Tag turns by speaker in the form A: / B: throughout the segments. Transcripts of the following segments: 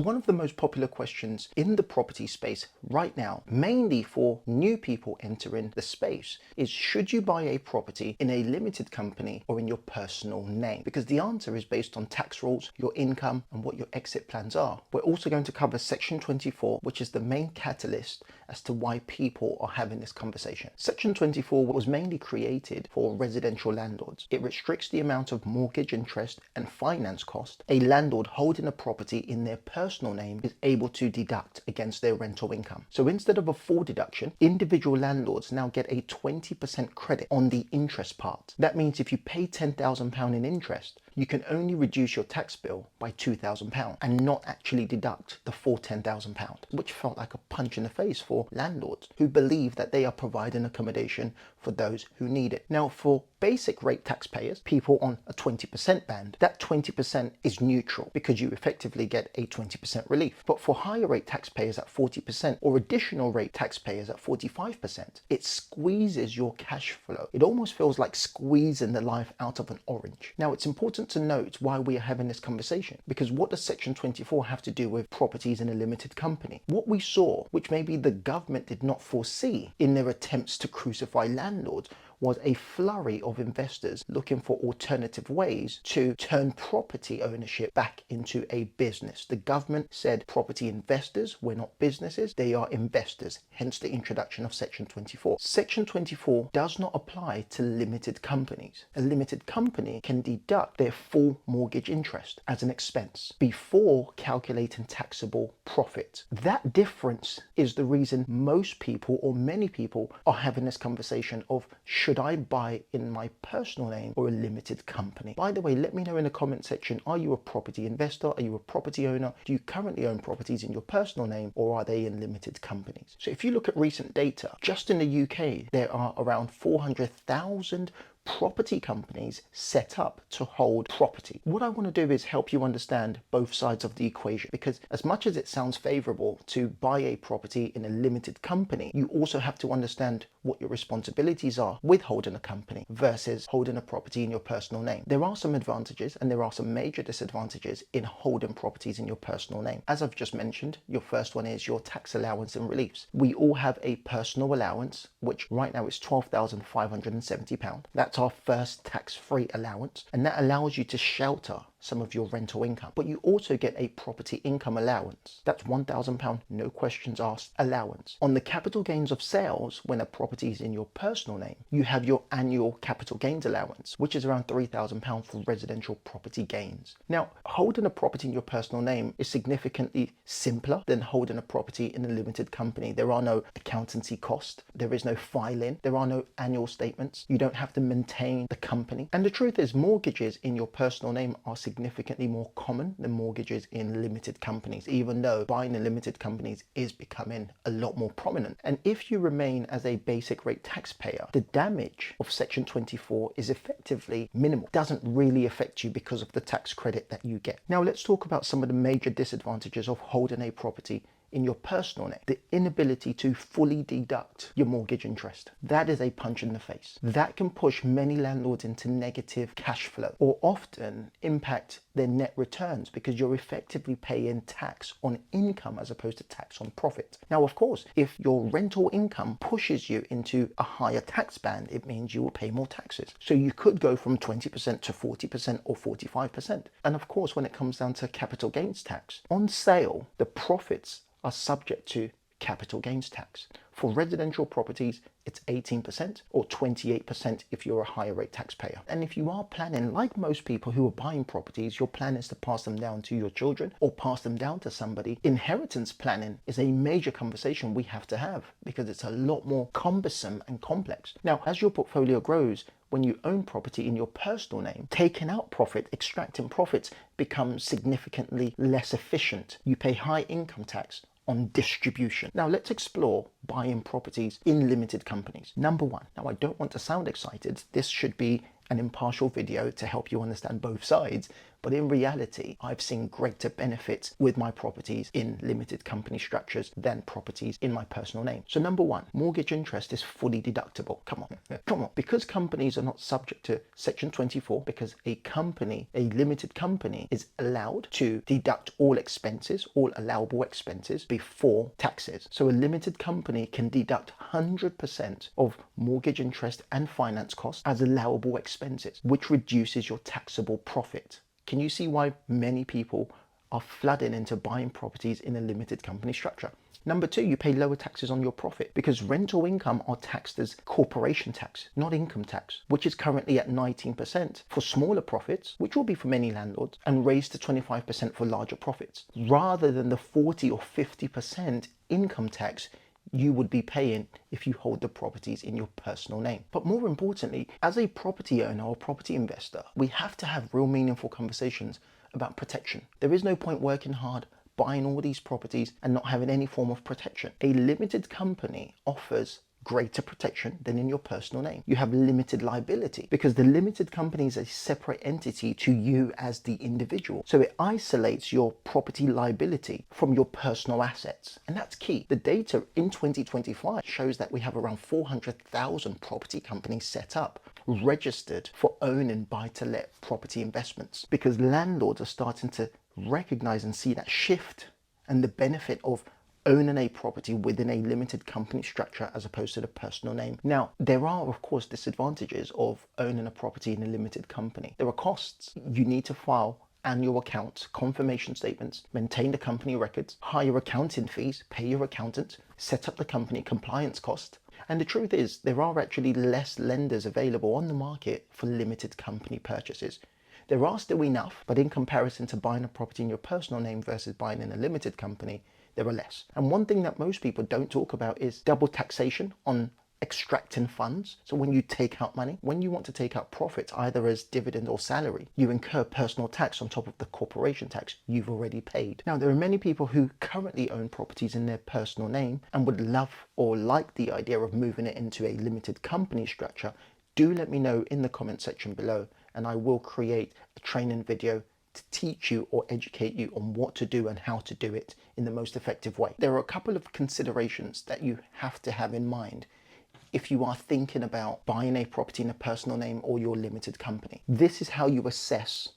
A: One of the most popular questions in the property space right now, mainly for new people entering the space, is should you buy a property in a limited company or in your personal name? Because the answer is based on tax rules, your income, and what your exit plans are. We're also going to cover Section 24, which is the main catalyst as to why people are having this conversation. Section 24 was mainly created for residential landlords. It restricts the amount of mortgage interest and finance cost a landlord holding a property in their personal name is able to deduct against their rental income. So instead of a full deduction, individual landlords now get a 20% credit on the interest part. That means if you pay £10,000 in interest, you can only reduce your tax bill by £2,000 and not actually deduct the full £10,000, which felt like a punch in the face for landlords who believe that they are providing accommodation for those who need it. Now, for basic rate taxpayers, people on a 20% band, that 20% is neutral because you effectively get a 20% relief. But for higher rate taxpayers at 40% or additional rate taxpayers at 45%, it squeezes your cash flow. It almost feels like squeezing the life out of an orange. Now, it's important to note why we are having this conversation, because what does Section 24 have to do with properties in a limited company? What we saw, which maybe the government did not foresee in their attempts to crucify landlords, was a flurry of investors looking for alternative ways to turn property ownership back into a business. The government said property investors were not businesses, they are investors, hence the introduction of Section 24. Section 24 does not apply to limited companies. A limited company can deduct their full mortgage interest as an expense before calculating taxable profit. That difference is the reason most people, or many people, are having this conversation of should I buy in my personal name or a limited company? By the way, let me know in the comment section, are you a property investor? Are you a property owner? Do you currently own properties in your personal name or are they in limited companies? So if you look at recent data, just in the UK, there are around 400,000 property companies set up to hold property. What I want to do is help you understand both sides of the equation, because as much as it sounds favorable to buy a property in a limited company, you also have to understand what your responsibilities are with holding a company versus holding a property in your personal name. There are some advantages and there are some major disadvantages in holding properties in your personal name. As I've just mentioned, your first one is your tax allowance and reliefs. We all have a personal allowance, which right now is £12,570. That's our first tax-free allowance, and that allows you to shelter some of your rental income. But you also get a property income allowance. That's £1,000, no questions asked allowance. On the capital gains of sales, when a property is in your personal name, you have your annual capital gains allowance, which is around £3,000 for residential property gains. Now, holding a property in your personal name is significantly simpler than holding a property in a limited company. There are no accountancy costs, there is no filing, there are no annual statements, you don't have to maintain the company. And the truth is, mortgages in your personal name are significantly more common than mortgages in limited companies, even though buying in limited companies is becoming a lot more prominent. And if you remain as a basic rate taxpayer, the damage of Section 24 is effectively minimal. It doesn't really affect you because of the tax credit that you get. Now let's talk about some of the major disadvantages of holding a property in your personal name. The inability to fully deduct your mortgage interest. That is a punch in the face. That can push many landlords into negative cash flow, or often impact their net returns, because you're effectively paying tax on income as opposed to tax on profit. Now, of course, if your rental income pushes you into a higher tax band, it means you will pay more taxes. So you could go from 20% to 40% or 45%. And of course, when it comes down to capital gains tax, on sale, the profits are subject to capital gains tax. For residential properties, it's 18% or 28% if you're a higher rate taxpayer. And if you are planning, like most people who are buying properties, your plan is to pass them down to your children or pass them down to somebody. Inheritance planning is a major conversation we have to have because it's a lot more cumbersome and complex. Now, as your portfolio grows, when you own property in your personal name, taking out profit, extracting profits becomes significantly less efficient. You pay high income tax on distribution. Now let's explore buying properties in limited companies. Number one, now I don't want to sound excited, this should be an impartial video to help you understand both sides. But in reality, I've seen greater benefits with my properties in limited company structures than properties in my personal name. So number one, mortgage interest is fully deductible. Come on. Because companies are not subject to Section 24, because a limited company is allowed to deduct all expenses, all allowable expenses before taxes. So a limited company can deduct 100% of mortgage interest and finance costs as allowable expenses, which reduces your taxable profit. Can you see why many people are flooding into buying properties in a limited company structure? Number two, you pay lower taxes on your profit because rental income are taxed as corporation tax, not income tax, which is currently at 19% for smaller profits, which will be for many landlords, and raised to 25% for larger profits, rather than the 40 or 50% income tax you would be paying if you hold the properties in your personal name. But more importantly, as a property owner or property investor, we have to have real meaningful conversations about protection. There is no point working hard, buying all these properties and not having any form of protection. A limited company offers greater protection than in your personal name. You have limited liability because the limited company is a separate entity to you as the individual. So it isolates your property liability from your personal assets. And that's key. The data in 2025 shows that we have around 400,000 property companies set up, registered for own and buy-to-let property investments, because landlords are starting to recognize and see that shift and the benefit of owning a property within a limited company structure as opposed to the personal name. Now, there are of course disadvantages of owning a property in a limited company. There are costs. You need to file annual accounts, confirmation statements, maintain the company records, hire accounting fees, pay your accountant, set up the company, compliance cost. And the truth is, there are actually less lenders available on the market for limited company purchases. There are still enough, but in comparison to buying a property in your personal name versus buying in a limited company, there are less. And one thing that most people don't talk about is double taxation on extracting funds. So when you take out money, when you want to take out profits, either as dividend or salary, you incur personal tax on top of the corporation tax you've already paid. Now, there are many people who currently own properties in their personal name and would love or like the idea of moving it into a limited company structure. Do let me know in the comment section below, and I will create a training video to teach you or educate you on what to do and how to do it in the most effective way. There are a couple of considerations that you have to have in mind if you are thinking about buying a property in a personal name or your limited company. This is how you assess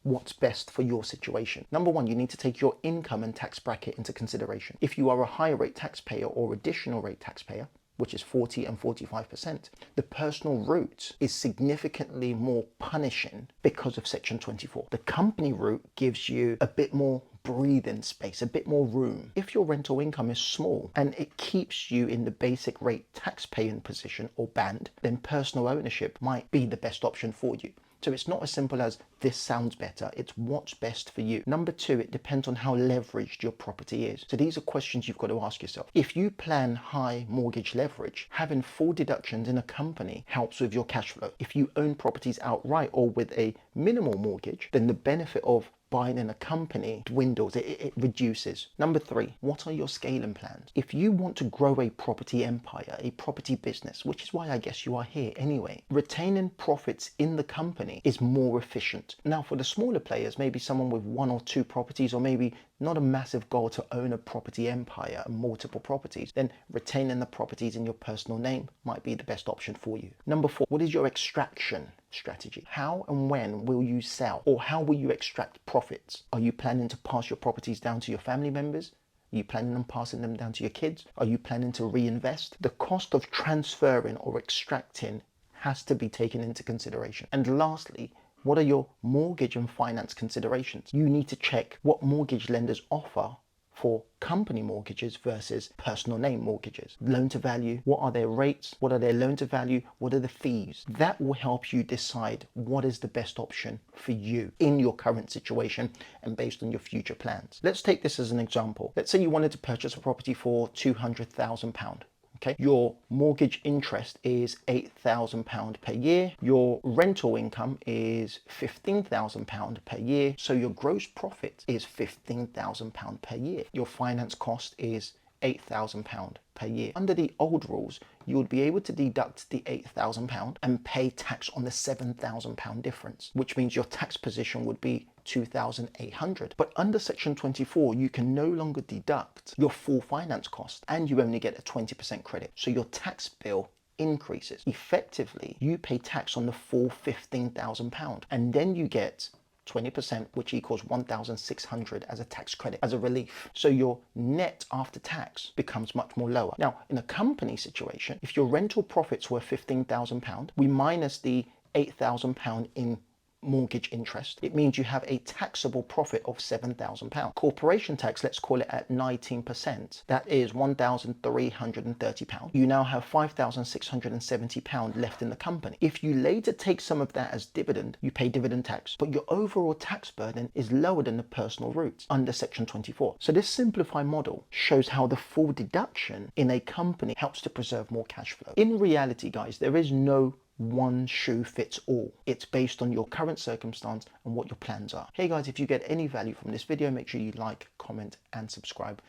A: what's best for your situation. Number one, you need to take your income and tax bracket into consideration. If you are a higher rate taxpayer or additional rate taxpayer, which is 40 and 45%, the personal route is significantly more punishing because of Section 24. The company route gives you a bit more breathing space, a bit more room. If your rental income is small and it keeps you in the basic rate tax paying position or band, then personal ownership might be the best option for you. So it's not as simple as this sounds better, it's what's best for you. Number two, it depends on how leveraged your property is. So these are questions you've got to ask yourself. If you plan high mortgage leverage, having full deductions in a company helps with your cash flow. If you own properties outright or with a minimal mortgage, then the benefit of buying in a company dwindles, it reduces. Number three, what are your scaling plans? If you want to grow a property empire, a property business, which is why I guess you are here anyway, retaining profits in the company is more efficient. Now, for the smaller players, maybe someone with one or two properties, or maybe not a massive goal to own a property empire and multiple properties, then retaining the properties in your personal name might be the best option for you. Number four, what is your extraction strategy? How and when will you sell, or how will you extract profits? Are you planning to pass your properties down to your family members? Are you planning on passing them down to your kids? Are you planning to reinvest? The cost of transferring or extracting has to be taken into consideration. And lastly, what are your mortgage and finance considerations? You need to check what mortgage lenders offer for company mortgages versus personal name mortgages. Loan to value, what are their rates? What are their loan to value? What are the fees? That will help you decide what is the best option for you in your current situation and based on your future plans. Let's take this as an example. Let's say you wanted to purchase a property for £200,000. Okay, your mortgage interest is £8,000 per year. Your rental income is £15,000 per year. So your gross profit is £15,000 per year. Your finance cost is £8,000 per year. Under the old rules, you would be able to deduct the £8,000 and pay tax on the £7,000 difference, which means your tax position would be 2,800. But under Section 24, you can no longer deduct your full finance cost and you only get a 20% credit. So your tax bill increases. Effectively, you pay tax on the full £15,000 and then you get 20%, which equals 1,600 as a tax credit, as a relief. So your net after tax becomes much more lower. Now, in a company situation, if your rental profits were £15,000, we minus the £8,000 in mortgage interest, it means you have a taxable profit of £7,000. Corporation tax, let's call it at 19%. That is £1,330. You now have £5,670 left in the company. If you later take some of that as dividend, you pay dividend tax, but your overall tax burden is lower than the personal route under Section 24. So this simplified model shows how the full deduction in a company helps to preserve more cash flow. In reality, guys, there is no one shoe fits all. It's based on your current circumstance and what your plans are. Hey guys, if you get any value from this video, make sure you like, comment and subscribe.